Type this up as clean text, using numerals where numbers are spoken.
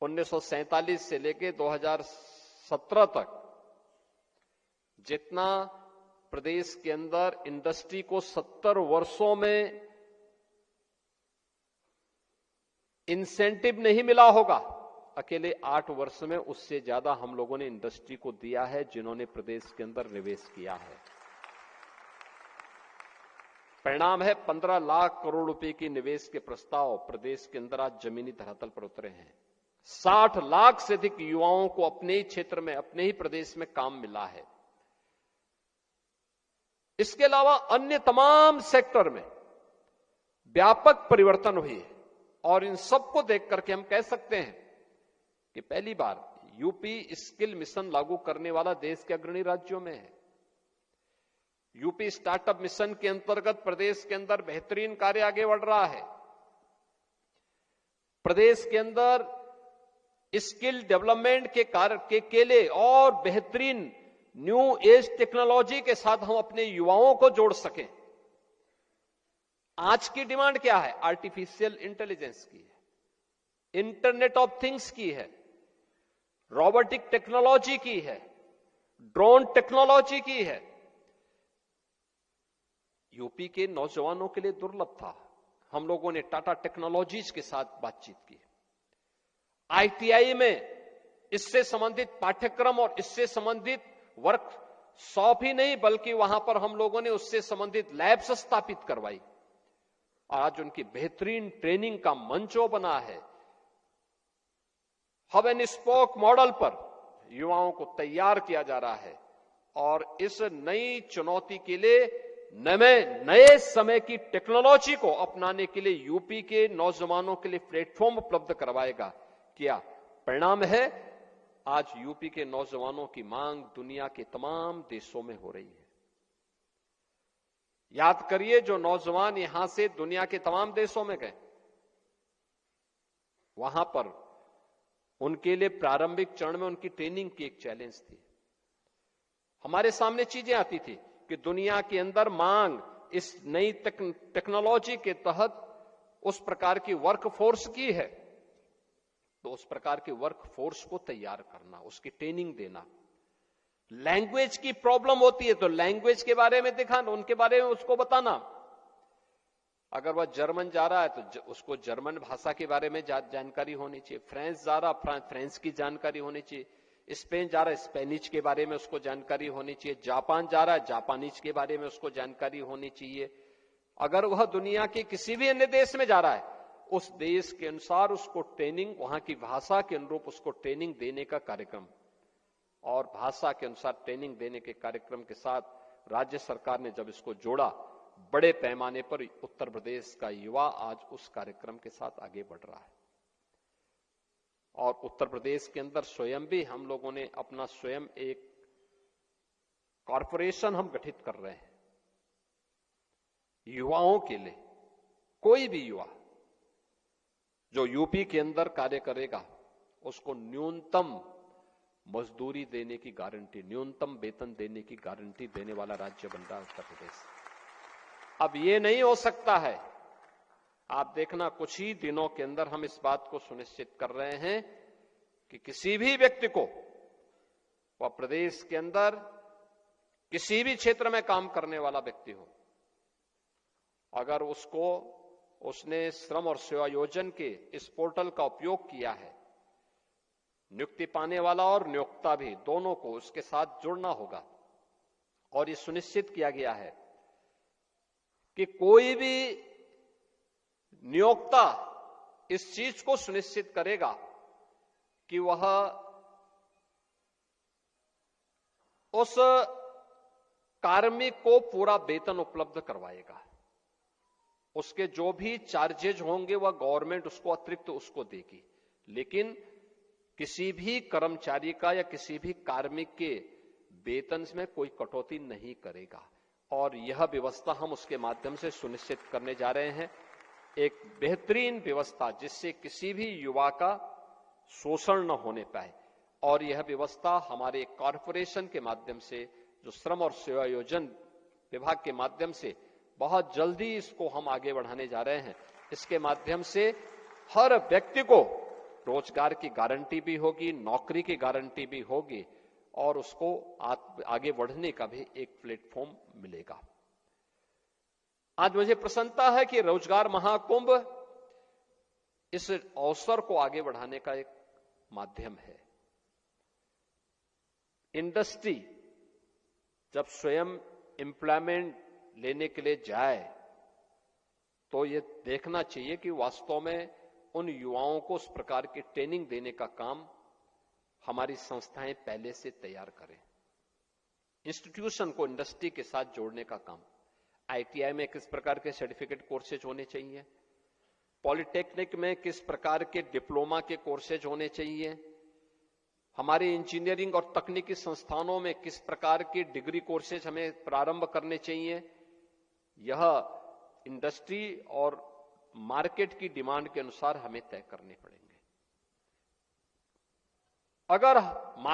1947 से लेके 2017 तक जितना प्रदेश के अंदर इंडस्ट्री को 70 वर्षों में इंसेंटिव नहीं मिला होगा, अकेले 8 वर्ष में उससे ज्यादा हम लोगों ने इंडस्ट्री को दिया है जिन्होंने प्रदेश के अंदर निवेश किया है। परिणाम है 15 लाख करोड़ रुपए की निवेश के प्रस्ताव प्रदेश के अंदर आज जमीनी धरातल पर उतरे हैं। 60 लाख से अधिक युवाओं को अपने ही क्षेत्र में, अपने ही प्रदेश में काम मिला है। इसके अलावा अन्य तमाम सेक्टर में व्यापक परिवर्तन हुए है और इन सबको देख करके हम कह सकते हैं कि पहली बार यूपी स्किल मिशन लागू करने वाला देश के अग्रणी राज्यों में है। यूपी स्टार्टअप मिशन के अंतर्गत प्रदेश के अंदर बेहतरीन कार्य आगे बढ़ रहा है। प्रदेश के अंदर स्किल डेवलपमेंट के लिए और बेहतरीन न्यू एज टेक्नोलॉजी के साथ हम अपने युवाओं को जोड़ सकें। आज की डिमांड क्या है? आर्टिफिशियल इंटेलिजेंस की है, इंटरनेट ऑफ थिंग्स की है, रोबोटिक टेक्नोलॉजी की है, ड्रोन टेक्नोलॉजी की है। यूपी के नौजवानों के लिए दुर्लभ था। हम लोगों ने टाटा टेक्नोलॉजीज के साथ बातचीत की। आईटीआई में इससे संबंधित पाठ्यक्रम और इससे संबंधित वर्कशॉप ही नहीं बल्कि वहां पर हम लोगों ने उससे संबंधित लैब्स स्थापित करवाई और आज उनकी बेहतरीन ट्रेनिंग का मंचो बना है। हब एंड स्पोक मॉडल पर युवाओं को तैयार किया जा रहा है और इस नई चुनौती के लिए नए समय की टेक्नोलॉजी को अपनाने के लिए यूपी के नौजवानों के लिए प्लेटफॉर्म उपलब्ध करवाएगा। क्या परिणाम है? आज यूपी के नौजवानों की मांग दुनिया के तमाम देशों में हो रही है। याद करिए, जो नौजवान यहां से दुनिया के तमाम देशों में गए, वहां पर उनके लिए प्रारंभिक चरण में उनकी ट्रेनिंग की एक चैलेंज थी। हमारे सामने चीजें आती थी कि दुनिया के अंदर मांग इस नई टेक्नोलॉजी के तहत उस प्रकार की वर्कफोर्स की है, तो उस प्रकार की वर्कफोर्स को तैयार करना, उसकी ट्रेनिंग देना। लैंग्वेज की प्रॉब्लम होती है तो लैंग्वेज के बारे में दिखाना, उनके बारे में उसको बताना। अगर वह जर्मन जा रहा है तो उसको जर्मन भाषा के बारे में जानकारी होनी चाहिए। फ्रेंच जा रहा, फ्रेंच की जानकारी होनी चाहिए। स्पेन जा रहा है, स्पेनिश के बारे में उसको जानकारी होनी चाहिए। जापान जा रहा है, जापानीज के बारे में उसको जानकारी होनी चाहिए। अगर वह दुनिया के किसी भी अन्य देश में जा रहा है, उस देश के अनुसार उसको ट्रेनिंग, वहां की भाषा के अनुरूप उसको ट्रेनिंग देने का कार्यक्रम और भाषा के अनुसार ट्रेनिंग देने के कार्यक्रम के साथ राज्य सरकार ने जब इसको जोड़ा, बड़े पैमाने पर उत्तर प्रदेश का युवा आज उस कार्यक्रम के साथ आगे बढ़ रहा है। और उत्तर प्रदेश के अंदर स्वयं भी हम लोगों ने अपना स्वयं एक कॉरपोरेशन हम गठित कर रहे हैं युवाओं के लिए। कोई भी युवा जो यूपी के अंदर कार्य करेगा उसको न्यूनतम मजदूरी देने की गारंटी, न्यूनतम वेतन देने की गारंटी देने वाला राज्य बन रहा है उत्तर प्रदेश। अब ये नहीं हो सकता है, आप देखना कुछ ही दिनों के अंदर हम इस बात को सुनिश्चित कर रहे हैं कि किसी भी व्यक्ति को, वह प्रदेश के अंदर किसी भी क्षेत्र में काम करने वाला व्यक्ति हो, अगर उसने श्रम और सेवा योजन के इस पोर्टल का उपयोग किया है, नियुक्ति पाने वाला और नियोक्ता भी दोनों को उसके साथ जुड़ना होगा। और ये सुनिश्चित किया गया है कि कोई भी नियोक्ता इस चीज को सुनिश्चित करेगा कि वह उस कार्मिक को पूरा वेतन उपलब्ध करवाएगा। उसके जो भी चार्जेज होंगे वह गवर्नमेंट उसको अतिरिक्त उसको देगी, लेकिन किसी भी कर्मचारी का या किसी भी कार्मिक के वेतन में कोई कटौती नहीं करेगा। और यह व्यवस्था हम उसके माध्यम से सुनिश्चित करने जा रहे हैं, एक बेहतरीन व्यवस्था जिससे किसी भी युवा का शोषण न होने पाए। और यह व्यवस्था हमारे कॉरपोरेशन के माध्यम से, जो श्रम और सेवा योजन विभाग के माध्यम से बहुत जल्दी इसको हम आगे बढ़ाने जा रहे हैं। इसके माध्यम से हर व्यक्ति को रोजगार की गारंटी भी होगी, नौकरी की गारंटी भी होगी और उसको आगे बढ़ने का भी एक प्लेटफॉर्म मिलेगा। आज मुझे प्रसन्नता है कि रोजगार महाकुंभ इस अवसर को आगे बढ़ाने का एक माध्यम है। इंडस्ट्री जब स्वयं एम्प्लॉयमेंट लेने के लिए जाए तो ये देखना चाहिए कि वास्तव में उन युवाओं को उस प्रकार की ट्रेनिंग देने का काम हमारी संस्थाएं पहले से तैयार करें। इंस्टीट्यूशन को इंडस्ट्री के साथ जोड़ने का काम, आईटीआई में किस प्रकार के सर्टिफिकेट कोर्सेज होने चाहिए, पॉलिटेक्निक में किस प्रकार के डिप्लोमा के कोर्सेज होने चाहिए, हमारे इंजीनियरिंग और तकनीकी संस्थानों में किस प्रकार के डिग्री कोर्सेज हमें प्रारंभ करने चाहिए, यह इंडस्ट्री और मार्केट की डिमांड के अनुसार हमें तय करने पड़ेंगे। अगर